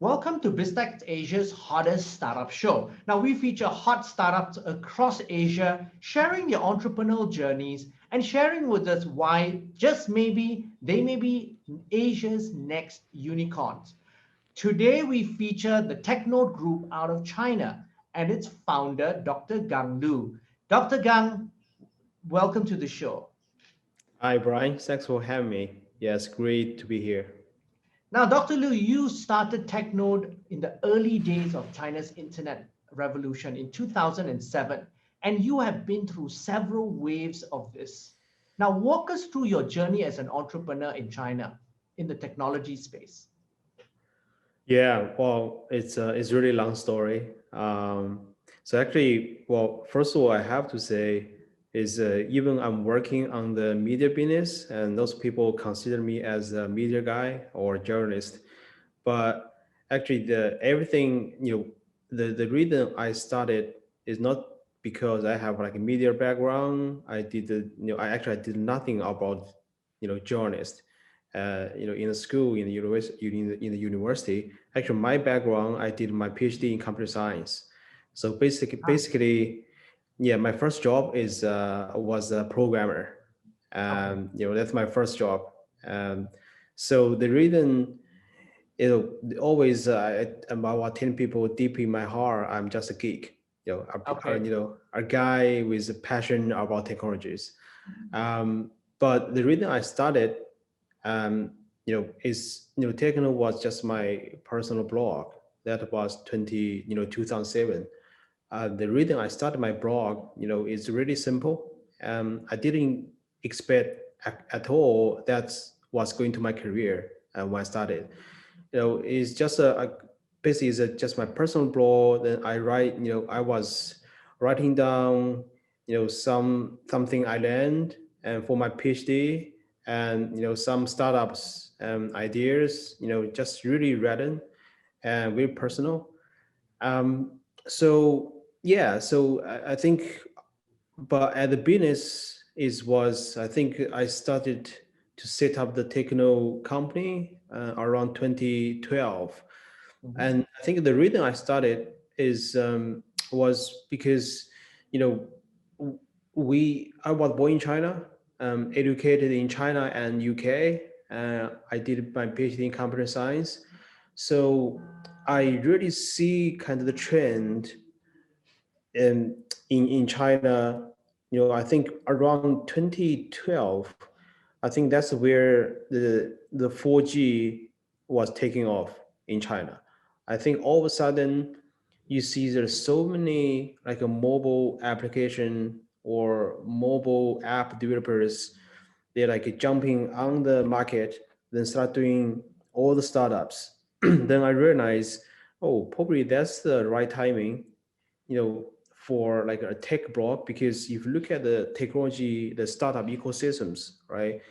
Welcome to BizTech Asia's hottest startup show. Now, we feature hot startups across Asia, sharing their entrepreneurial journeys and sharing with us why, just maybe, they may be Asia's next unicorns. Today, we feature the TechNode Group out of China and its founder, Dr. Gang Lu. Dr. Gang, welcome to the show. Hi, Brian. Thanks for having me. Yes, great to be here. Now, Dr. Liu, you started TechNode in the early days of China's internet revolution in 2007, and you have been through several waves of this. Now, walk us through your journey as an entrepreneur in China in the technology space. Yeah, well, it's really long story. So actually, well, first of all, I have to say is even I'm working on the media business, and those people consider me as a media guy or journalist. But actually, the everything the reason I started is not because I have like a media background. I did nothing about journalist. In the school, in the university, in the university. Actually, my background, I did my PhD in computer science. So Ah, basically, yeah, my first job is was a programmer. okay. That's my first job. Um, so the reason, always about 10 people deep in my heart, I'm just a geek. Okay. A guy with a passion about technologies. But the reason I started, is TechNode was just my personal blog. That was 2007. The reason I started my blog, is really simple. I didn't expect at all that's what's going to my career when I started. It's just basically it's just my personal blog. Then I write, I was writing down, something I learned and for my PhD, and some startups ideas, just really written and very personal. So yeah, so I think, but at the business is was I think I started to set up the techno company around 2012. Mhm. And I think the reason I started is was because you know I was born in China, educated in China and UK. I did my PhD in computer science, so I really see kind of the trend in China. I think around 2012, I think that's where the 4G was taking off in China. I think all of a sudden you see there's so many like a mobile application or mobile app developers. They're like jumping on the market, then start doing all the startups. Then I realized, oh, probably that's the right timing, for like a tech block, because if you look at the technology, the startup ecosystems, right?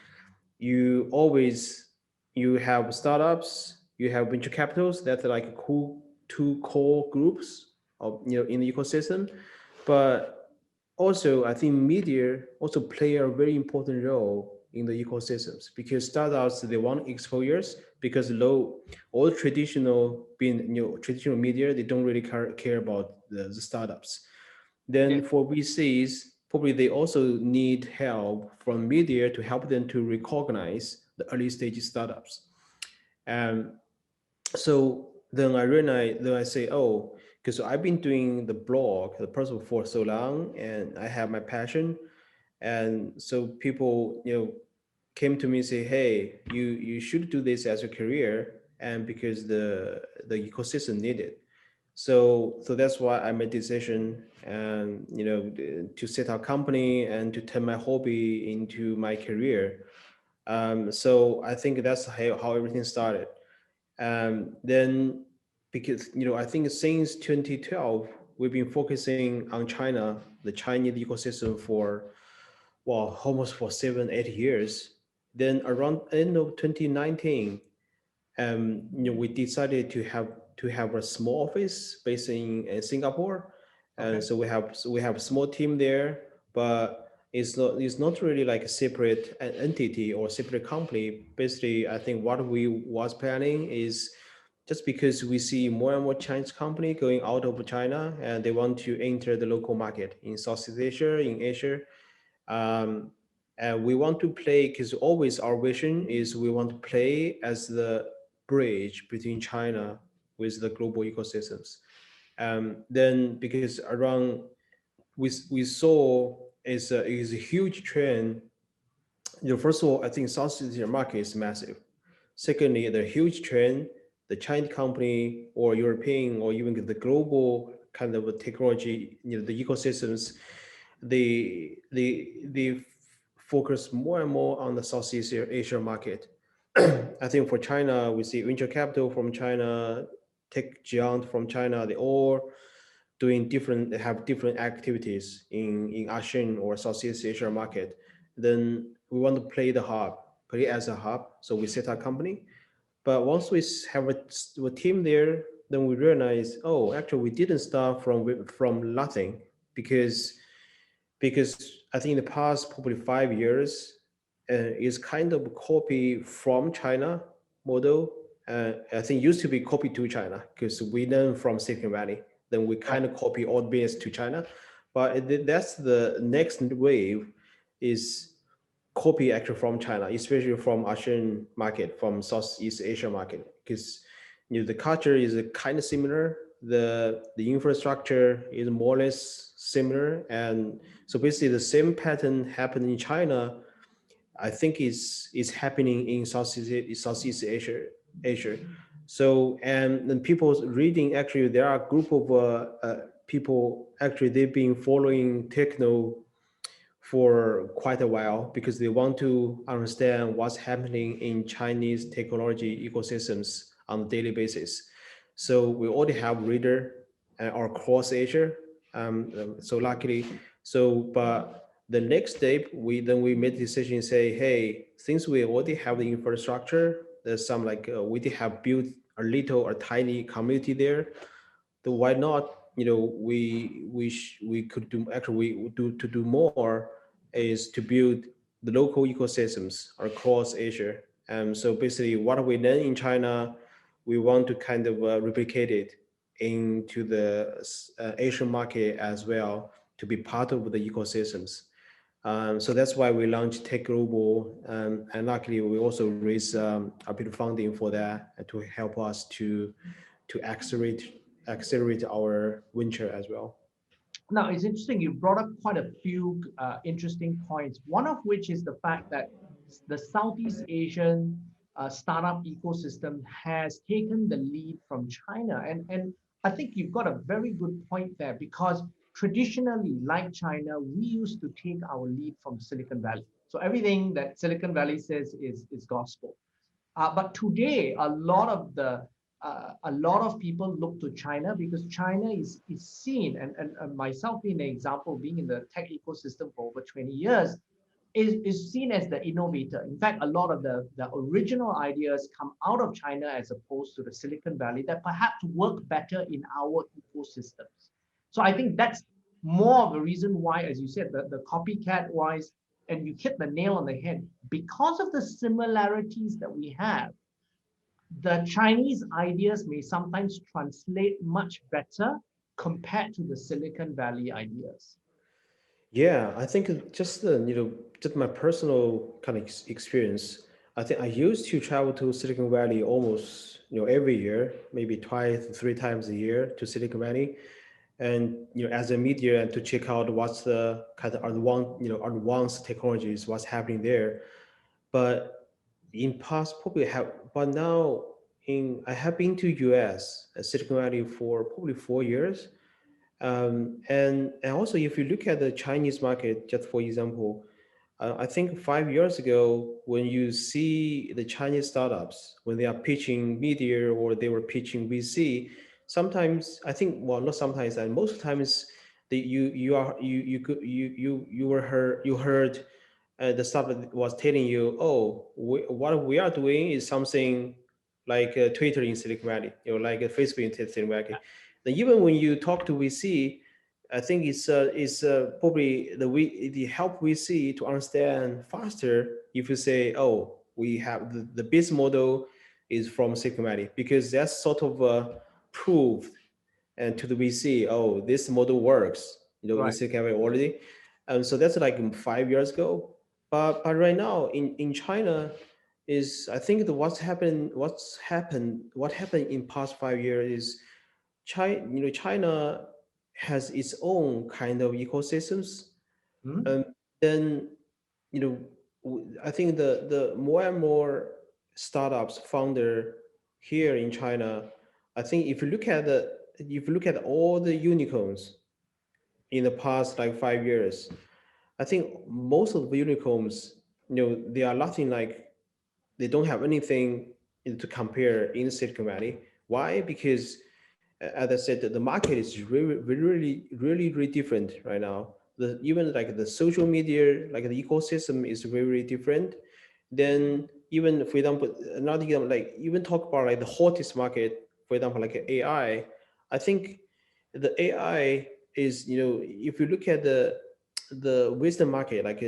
You always you have startups, you have venture capitals. That's like two core groups of in the ecosystem. But also, I think media also play a very important role in the ecosystems, because startups, they want exposures, because low all traditional being traditional media, they don't really care about the startups. Yeah. Then for VCs, probably they also need help from media to help them to recognize the early stage startups. Um, so then I realize, then I say, oh, because I've been doing the blog, the person for so long, and I have my passion, and so people, came to me and say, hey, you should do this as a career, and because the ecosystem need it. So that's why I made decision, and to set up company and to turn my hobby into my career. So I think that's how everything started. Then, because I think since 2012 we've been focusing on China, the Chinese ecosystem for, well, almost for 7 8 years. Then around end of 2019, we decided to have a small office based in Singapore, and Okay. so we have a small team there, but it's not really like a separate entity or separate company. Basically, I think what we was planning is just because we see more and more Chinese company going out of China and they want to enter the local market in Southeast Asia, in Asia. Um, and we want to play because always our vision is we want to play as the bridge between China with the global ecosystems. Then because around we saw is a huge trend. First of all, I think Southeast Asian market is massive. Secondly, the huge trend, the Chinese company or European or even the global kind of technology, the ecosystems, they focus more and more on the Southeast Asia market. I think for China, we see venture capital from China, tech giant from China, they all doing different, they have different activities in ASEAN or Southeast Asia market. Then we want to play as a hub. So we set our company. But once we have a team there, then we realize, oh, actually we didn't start from nothing because I think in the past probably 5 years is kind of a copy from China model. I think used to be copied to China because we learn from Silicon Valley. Then we kind Right. of copy all base to China, but that's the next wave is copy actually from China, especially from Asian market, from Southeast Asia market, because the culture is kind of similar, the infrastructure is more or less similar, and so basically the same pattern happened in China. I think is happening in Southeast Asia. So and then people reading actually there are a group of people actually they've been following techno for quite a while because they want to understand what's happening in Chinese technology ecosystems on a daily basis. So we already have reader or cross Asia. So luckily, but the next step, we made the decision say, hey, since we already have the infrastructure, there's some like we did have built a little or tiny community there, then why not we could do actually we do to do more is to build the local ecosystems across Asia. So basically what we learn in China we want to kind of replicate it into the Asian market as well to be part of the ecosystems. So that's why we launched Tech Global, and luckily we also raised a bit of funding for that to help us to accelerate our venture as well. Now, it's interesting. You brought up quite a few interesting points. One of which is the fact that the Southeast Asian startup ecosystem has taken the lead from China. And I think you've got a very good point there because traditionally, like China, we used to take our lead from Silicon Valley. So everything that Silicon Valley says is gospel. But today, a lot of people look to China because China is seen, and myself being an example, being in the tech ecosystem for over 20 years, is seen as the innovator. In fact, a lot of the original ideas come out of China as opposed to the Silicon Valley that perhaps work better in our ecosystems. So I think that's more of a reason why, as you said, the copycat wise, and you hit the nail on the head, because of the similarities that we have, the Chinese ideas may sometimes translate much better compared to the Silicon Valley ideas. Yeah, I think just just my personal kind of experience. I think I used to travel to Silicon Valley almost every year, maybe twice, 3 times a year to Silicon Valley, and as a media and to check out what's the kind of advanced technologies, what's happening there. But in past probably have, but now in I have been to US Silicon Valley for probably 4 years. And also, if you look at the Chinese market, just for example, I think 5 years ago, when you see the Chinese startups, when they are pitching media or they were pitching VC, sometimes I think, well, not sometimes, and most times, you heard the startup was telling you, oh, what we are doing is something like Twitter in Silicon Valley, like Facebook in Silicon Valley. Then even when you talk to VC, I think it's probably the help VC to understand faster. If you say, oh, we have the business model, is from Silicon Valley, because that's sort of proved and to the VC, oh, this model works, in Right. Silicon Valley already. And so that's like 5 years ago. But right now in China is, I think what happened in past 5 years is China has its own kind of ecosystems. Hmm? And then, I think the more and more startups founder here in China, I think if you look at all the unicorns in the past like 5 years, I think most of the unicorns, they are nothing like, they don't have anything to compare in Silicon Valley. Why? Because as I said, the market is really different right now. Even like the social media, like the ecosystem is very different. Then even, for example, another example, like even talk about like the hottest market, for example, like AI. I think the AI is, if you look at the wisdom market, like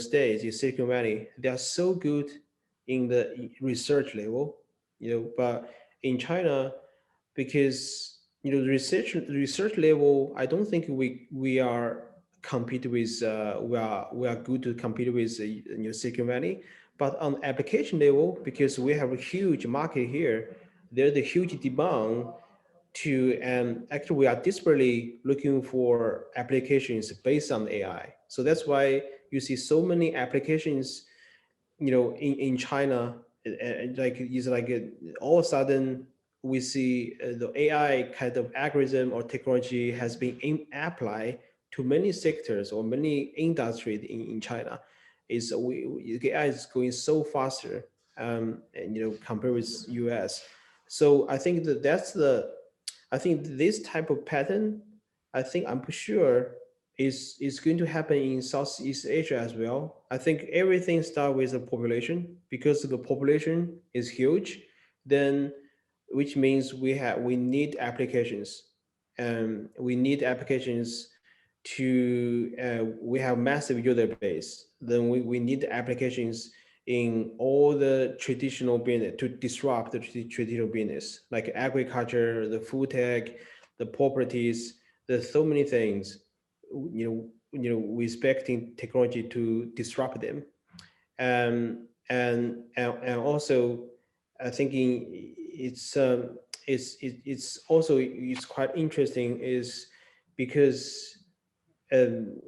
states in Silicon Valley, they are so good in the research level, but in China, because the research level, I don't think we are compete with we are good to compete with Silicon Valley. But on application level, because we have a huge market here, there's a huge demand to, and actually we are desperately looking for applications based on AI. So that's why you see so many applications, in China, like it's like all of a sudden we see the AI kind of algorithm or technology has been applied to many sectors or many industries in China. Is the AI is going so faster, and compared with US. So I think I think this type of pattern, I'm sure is going to happen in Southeast Asia as well. I think everything starts with the population, because the population is huge, then which means we need applications, and we need applications to we have massive user base. Then we need applications in all the traditional business to disrupt the traditional business, like agriculture, the food tech, the properties. There's so many things, we expecting technology to disrupt them. And also, I think it's also it's quite interesting is because, um,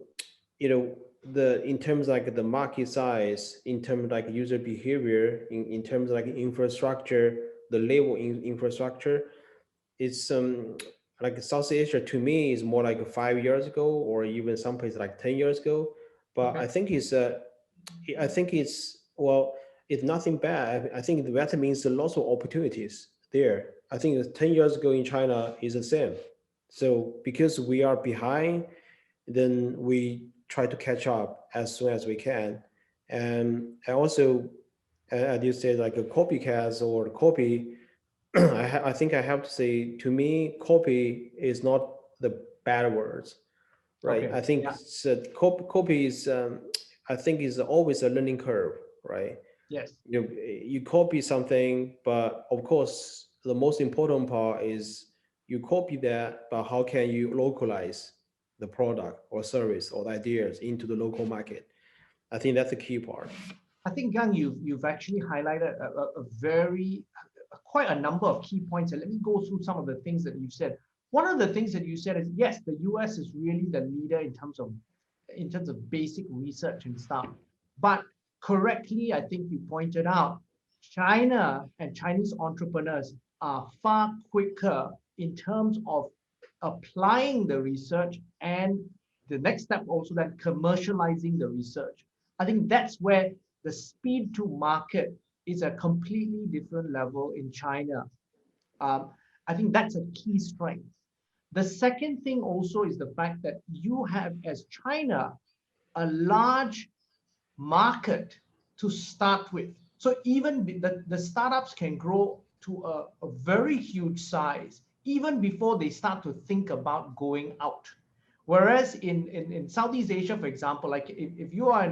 the in terms like the market size, in terms like user behavior, in terms like infrastructure, the level in infrastructure, it's like South Asia to me is more like 5 years ago, or even some places like 10 years ago. But Okay. I think it's, well, it's nothing bad. I think that means there are lots of opportunities there. I think 10 years ago in China is the same. So because we are behind, then we try to catch up as soon as we can. And also, as you said, like a copycat or copy, I think I have to say, to me, copy is not the bad words, right? Okay. I think Yeah. copy is, I think is always a learning curve, right? Yes. You copy something, but of course, the most important part is you copy that, but how can you localize the product or service or ideas into the local market? I think that's the key part. I think, Gang, you've actually highlighted a very quite a number of key points. And let me go through some of the things that you said. One of the things that you said is yes, the US is really the leader in terms of basic research and stuff. But correctly, I think you pointed out China and Chinese entrepreneurs are far quicker in terms of applying the research and the next step also then commercializing the research. I think that's where the speed to market is a completely different level in China. Um, I think that's a key strength. The second thing also is the fact that you have, as China, a large market to start with. So even the startups can grow to a very huge size even before they start to think about going out. Whereas in Southeast Asia, for example, like if you are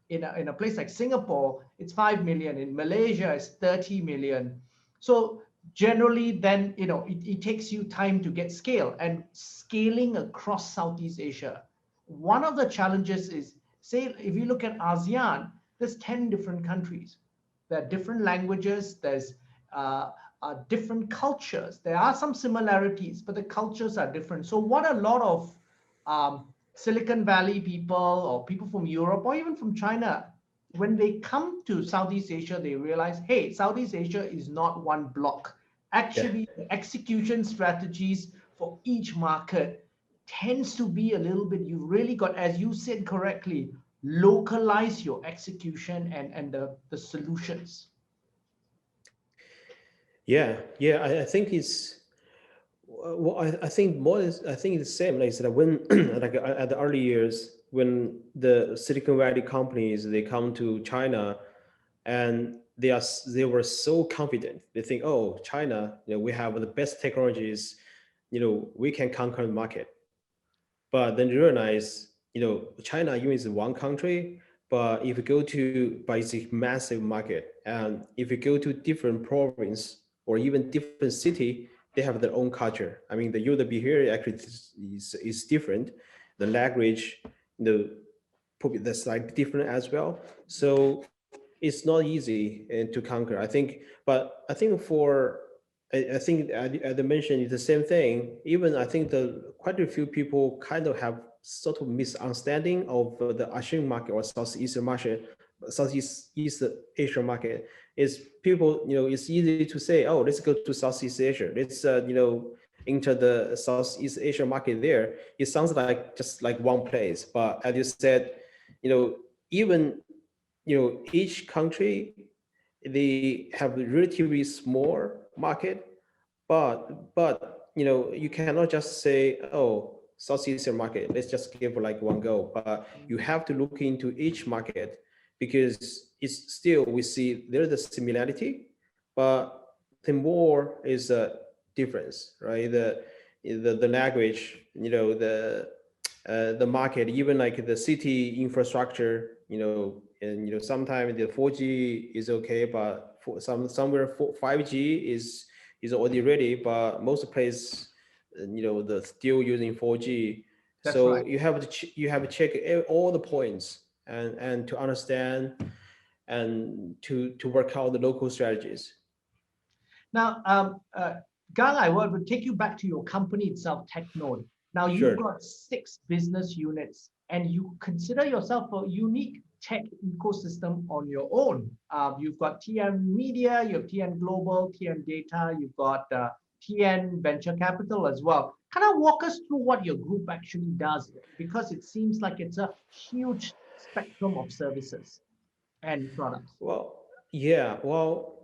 in a place like Singapore, it's 5 million. In Malaysia, it's 30 million. So generally then, it takes you time to get scale, and scaling across Southeast Asia. One of the challenges is, say, if you look at ASEAN, there's 10 different countries. There are different languages, there's uh, different cultures. There are some similarities, but the cultures are different. So what a lot of Silicon Valley people or people from Europe or even from China, when they come to Southeast Asia, they realize, hey, Southeast Asia is not one block. Yeah. Actually, the execution strategies for each market tends to be a little bit, you really got, as you said correctly, localize your execution and the solutions. Yeah. I think it's well. I think more is I think it's the same. Like I said, when like at the early years when the Silicon Valley companies they come to China and they were so confident. They think, oh, China, we have the best technologies. We can conquer the market. But then you realize, China even is one country, but if you go to, but it's a massive market, and if you go to different province or even different city, they have their own culture. I mean, the user behavior actually is different. The language, the probably that's like different as well. So it's not easy to conquer. I think, but I think I think as I mentioned, it's the same thing. Even I think the quite a few people kind of have sort of misunderstanding of the Asian market or Southeast Asia market. Is people, it's easy to say, oh, let's go to Southeast Asia. Let's, enter the Southeast Asia market there. It sounds like just like one place, but as you said, even each country they have a relatively small market, but you cannot just say, oh, Southeast Asian market, let's just give like one go. But you have to look into each market because it's still we see there's a similarity, but the more is a difference, right? The language, the market, even like the city infrastructure, and sometimes the 4G is okay, but for somewhere 5G is already ready, but most places, the still using 4G. That's So right. you have to check all the points and to understand and to work out the local strategies. Now, Gang, I want to take you back to your company itself, TechNode. Now, you've Sure. got 6 business units, and you consider yourself a unique tech ecosystem on your own. You've got TN Media, you have TN Global, TN Data, you've got TN Venture Capital as well. Kind of walk us through what your group actually does, because it seems like it's a huge spectrum of services and products. Well, yeah. Well,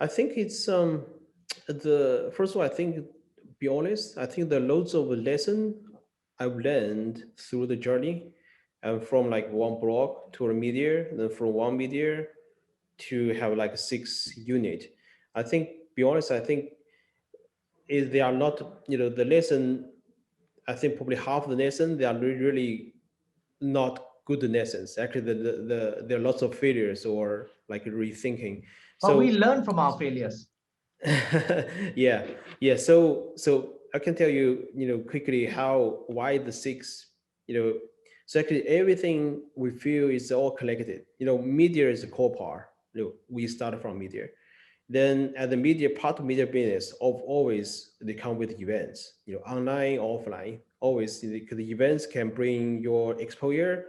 I think it's the first of all. I think, be honest. I think the loads of lesson I've learned through the journey, and from like one blog to a media, then from one media to have like 6 unit. I think, be honest. I think is they are not, the lesson. I think probably half of the lesson they are really not good lessons. Actually, there are lots of failures or like rethinking. But we So learn from our failures. yeah, yeah. So I can tell you, quickly how why the 6, you know. So actually, everything we feel is all connected. Media is the core part. We started from media. Then at the media part of media business, of always they come with events, online, offline. Always the events can bring your exposure,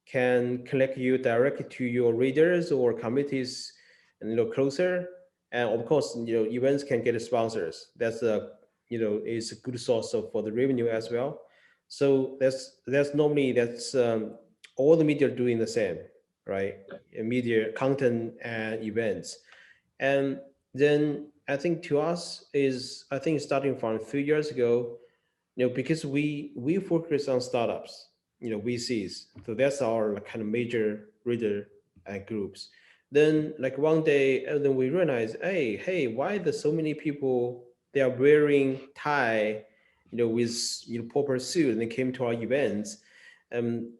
can connect you directly to your readers or communities, and closer. And of course, events can get sponsors. That's a is a good source of for the revenue as well. So that's normally that's all the media are doing the same, right? Media content and events. And then I think to us is I think starting from 3 years ago, because we focus on startups, VCs. So that's our like, kind of major reader groups. Then like one day, and then we realize, hey, why there's so many people they are wearing tie, with proper suit, and they came to our events.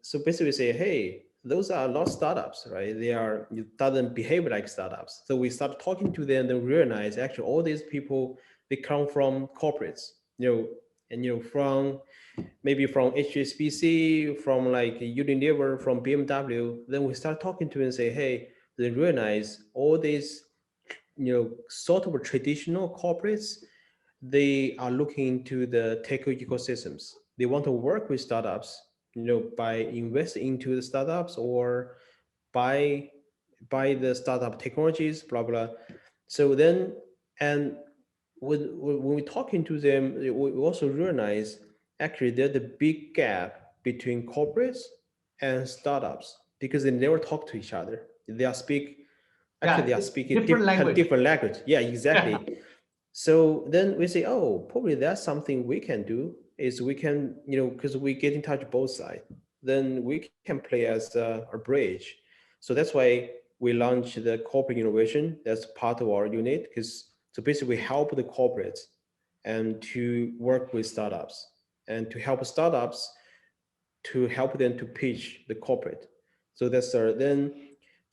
So basically, we say, hey, those are not startups, right? It doesn't behave like startups. So we start talking to them and realize actually all these people, they come from corporates, and from maybe from HSBC, from like Unilever, from BMW. Then we start talking to them and say, hey, they realize all these, sort of traditional corporates, they are looking into the tech ecosystems. They want to work with startups, by investing into the startups or buy the startup technologies, blah blah. So then, and when we're talking to them, we also realize actually there's a big gap between corporates and startups because they never talk to each other. Yeah, They are speaking different language. different language. Yeah, Yeah. exactly. So then we say, oh, probably that's something we can do is we can, because we get in touch both sides, then we can play as a bridge. So that's why we launched the corporate innovation. That's part of our unit because so basically we help the corporates and to work with startups and to help startups to help them to pitch the corporate. So that's then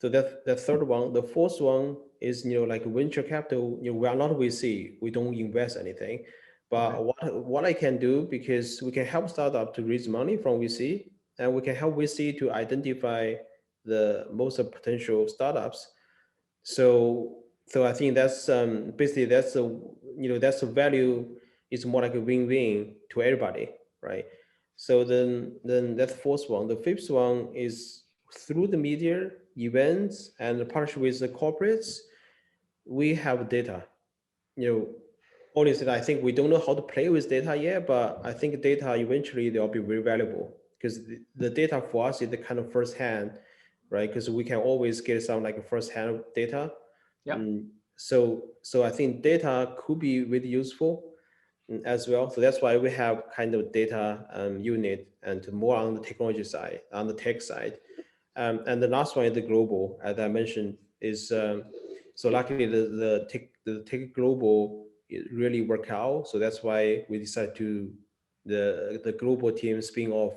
so that's the third one. The fourth one is like venture capital. We are not VC. We don't invest anything. Okay. But what I can do because we can help startup to raise money from VC and we can help VC to identify the most potential startups. So I think that's basically that's a value is more like a win-win to everybody, right? So then that's the fourth one. The fifth one is through the media events and the partnership with the corporates, we have data. You know, honestly, I think we don't know how to play with data yet, but I think data eventually they'll be very valuable because the data for us is the kind of first hand, right? Because we can always get some like first hand data. Yep. So I think data could be really useful as well. So that's why we have kind of data unit and more on the technology side, on the tech side. And the last one is the global, as I mentioned, is so luckily the tech global it really work out. So that's why we decided to the global team spin off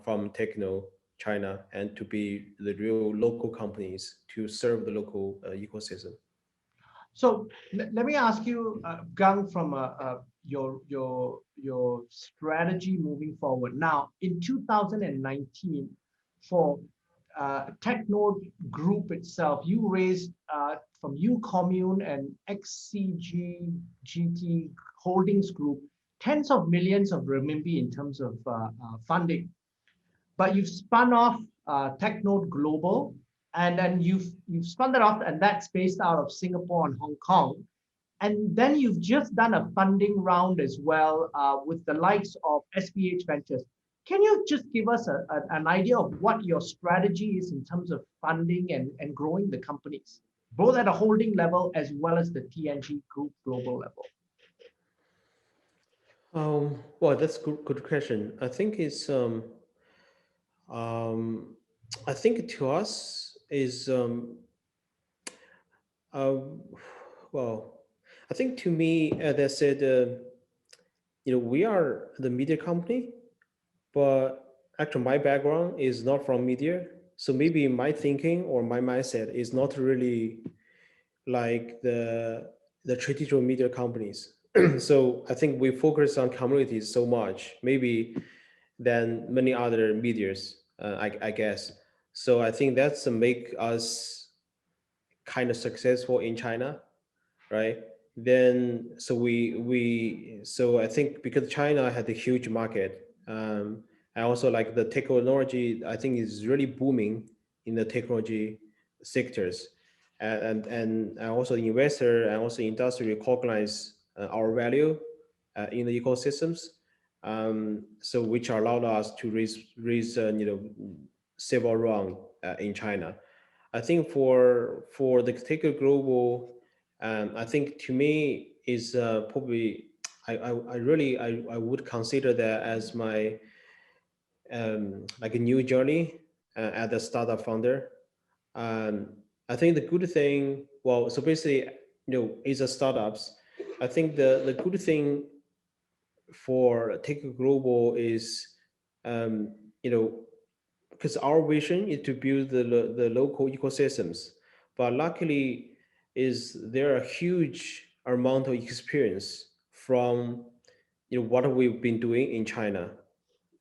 from TechNode China and to be the real local companies to serve the local ecosystem. So let me ask you, Gang, from your strategy moving forward. Now, in 2019, for TechNode Group itself, you raised from U Commune and XCG Holdings Group tens of millions of renminbi in terms of funding. But you've spun off TechNode Global, and then you've spun that off, and that's based out of Singapore and Hong Kong. And then you've just done a funding round as well with the likes of SPH Ventures. Can you just give us an idea of what your strategy is in terms of funding and growing the companies, both at a holding level as well as the TNG Group global level? Well, that's good question. I think it's um, I think to us is uh, well, I think to me, as I said, we are the media company, but actually my background is not from media, so maybe my thinking or my mindset is not really like the traditional media companies. So I think we focus on communities so much, maybe than many other medias, I guess. So I think that's make us kind of successful in China, right? Then so I think because China had a huge market, and also like the technology, I think is really booming in the technology sectors, and also investor and also industry recognize our value in the ecosystems, so which allowed us to raise several round in China. I think for the Taker Global, I think to me is probably I really I would consider that as my like a new journey as a startup founder. Um, I think the good thing, well, so basically, is a startups. I think the good thing for Taker Global is, um, you know, because our vision is to build the local ecosystems, but luckily is there a huge amount of experience from what we've been doing in China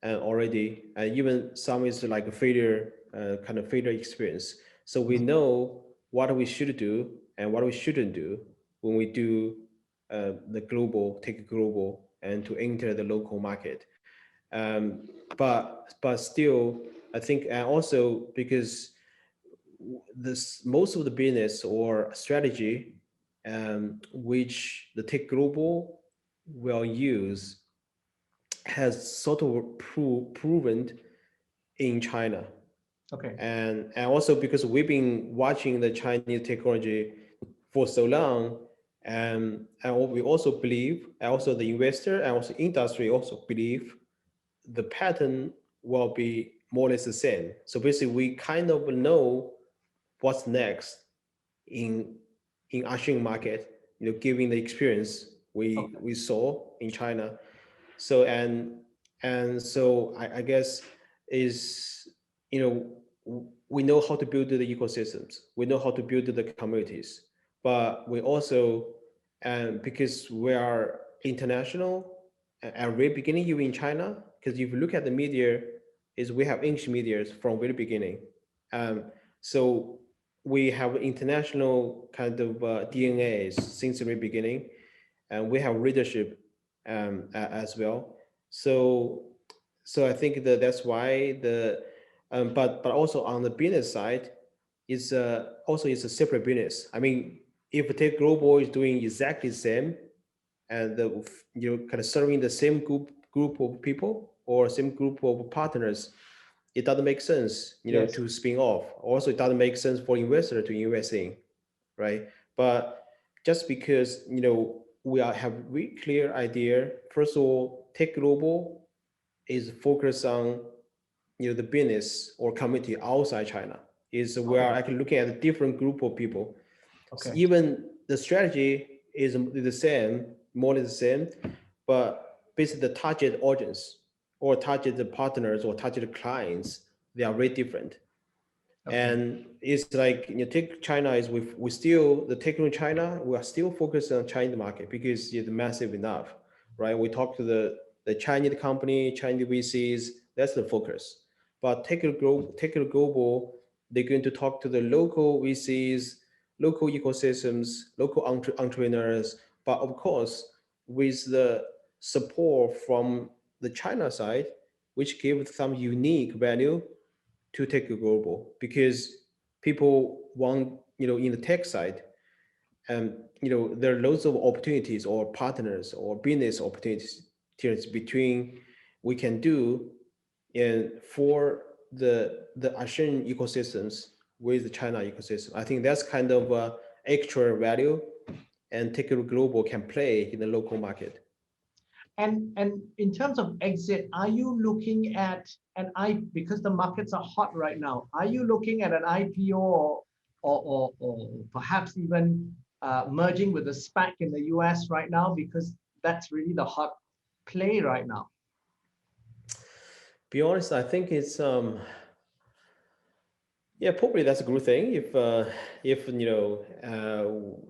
and already, and even some is like a failure kind of failure experience. So we Mhm. know what we should do and what we shouldn't do when we do the global, take global, and to enter the local market. But still, I think, and also because this most of the business or strategy which the tech global will use has sort of proven in China. Okay. And also because we've been watching the Chinese technology for so long, and we also believe, and also the investor and also industry also believe the pattern will be more or less the same. So basically, we kind of know what's next in Asian market, given the experience Okay. we saw in China. So and so I guess is you we know how to build the ecosystems, we know how to build the communities, but we also, and because we are international at very beginning, you in China, because if you look at the media, is we have English media from very beginning. um, so we have international kind of DNAs since the very beginning, and we have leadership as well. So I think that that's why but also on the business side, is also it's a separate business. I mean, if Tech Global is doing exactly the same, and kind of serving the same group of people or same group of partners, it doesn't make sense, Yes. to spin off. Also, it doesn't make sense for investor to invest in, right? But just because we have very clear idea. First of all, Tech Global is focused on the business or community outside China. Is we are Okay. actually looking at a different group of people. So Okay. even the strategy is the same, more or less the same, but basically the target audience or target partners or target clients, they are very different. Okay. And it's like take China, is we still the techno China, we are still focused on Chinese market because it's massive enough, right? We talk to the Chinese company, Chinese VCs, that's the focus. But take it global, they're going to talk to the local VCs, local ecosystems, local entrepreneurs, but of course with the support from the China side, which gives some unique value to take it global, because people want, in the tech side, there are loads of opportunities or partners or business opportunities between we can do and for the Asian ecosystems with the China ecosystem. I think that's kind of extra value, and take it global can play in the local market. And in terms of exit, are you looking at an I because the markets are hot right now? Are you looking at an IPO or perhaps even merging with a SPAC in the US right now? Because that's really the hot play right now. Be honest, I think it's yeah, probably that's a good thing if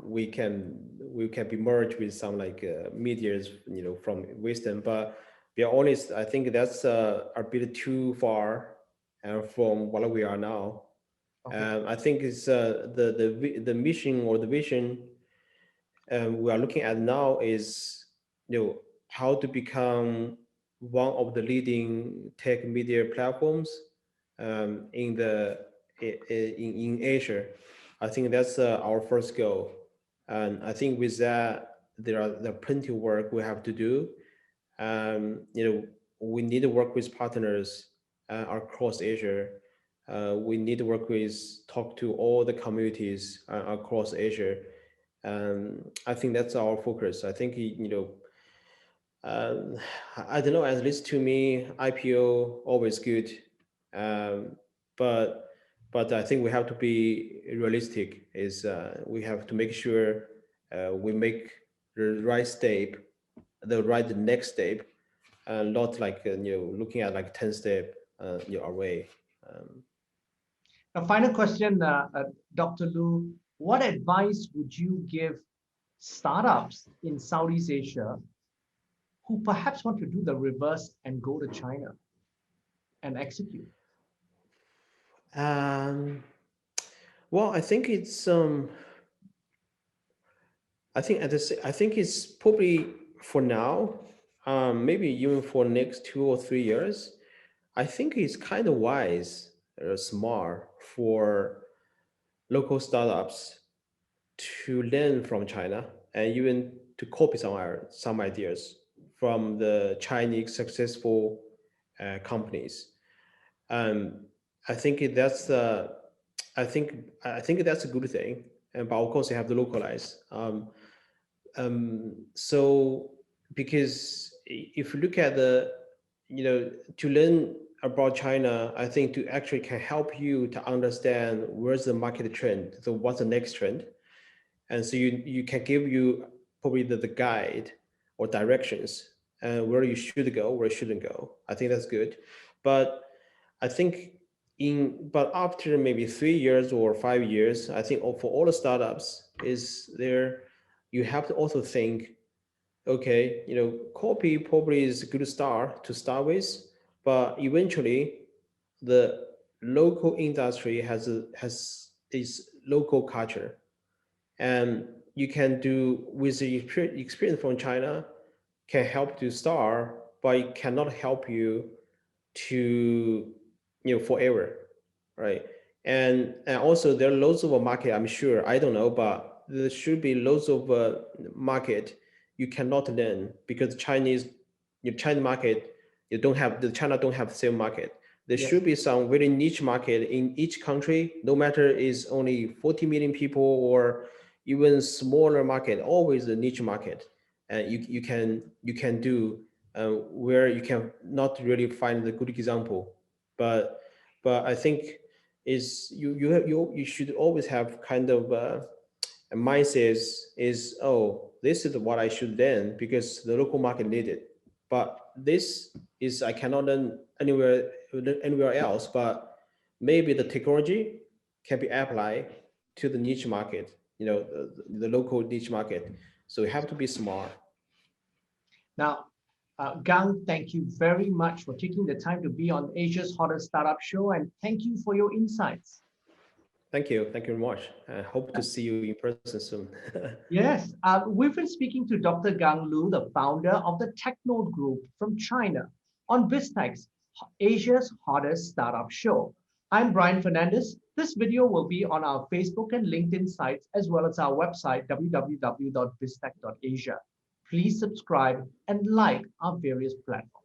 we can be merged with some like medias from wisdom. But be honest, I think that's a bit too far from what we are now. Okay. I think it's the mission or the vision we are looking at now is how to become one of the leading tech media platforms in in Asia. I think that's our first goal, and I think with that there are plenty of work we have to do. We need to work with partners across Asia. We need to talk to all the communities across Asia. I think that's our focus. I think um, I don't know. At least to me, IPO always good, um, but I think we have to be realistic. Is we have to make sure we make the right step, the right next step, not like looking at like 10 step away. A final question, Dr. Lu, what advice would you give startups in Southeast Asia who perhaps want to do the reverse and go to China and execute? Well, I think it's I think it's probably for now, maybe even for next 2 or 3 years. I think it's kind of wise, smart for local startups to learn from China and even to copy some ideas from the Chinese successful companies. Um, I think that's I think that's a good thing, and but of course you have to localize. So because if you look at the, to learn about China, I think to actually can help you to understand where's the market trend, so what's the next trend, and so you can give you probably the guide or directions and where you should go, where you shouldn't go. I think that's good, but I think but after maybe 3 years or 5 years, I think for all the startups is there, you have to also think, okay, copy probably is a good start to start with, but eventually the local industry has its local culture, and you can do with the experience from China can help to start, but it cannot help you to forever, right? And also there are loads of a market, I'm sure, I don't know, but there should be loads of market you cannot learn because China market, you don't have the China don't have the same market. There Yes. should be some very niche market in each country, no matter is only 40 million people or even smaller market, always a niche market. And you can do where you can not really find the good example, but I think is you should always have kind of a mindset is, oh, this is what I should learn because the local market need it, but this is I cannot learn anywhere else, but maybe the technology can be applied to the niche market, the local niche market. So you have to be smart. Now, Gang, thank you very much for taking the time to be on Asia's Hottest Startup Show, and thank you for your insights. Thank you. Thank you very much. I hope to see you in person soon. Yes, we've been speaking to Dr. Gang Lu, the founder of the TechNode Group from China, on BizTech's Asia's Hottest Startup Show. I'm Brian Fernandez. This video will be on our Facebook and LinkedIn sites, as well as our website, www.biztech.asia. Please subscribe and like our various platforms.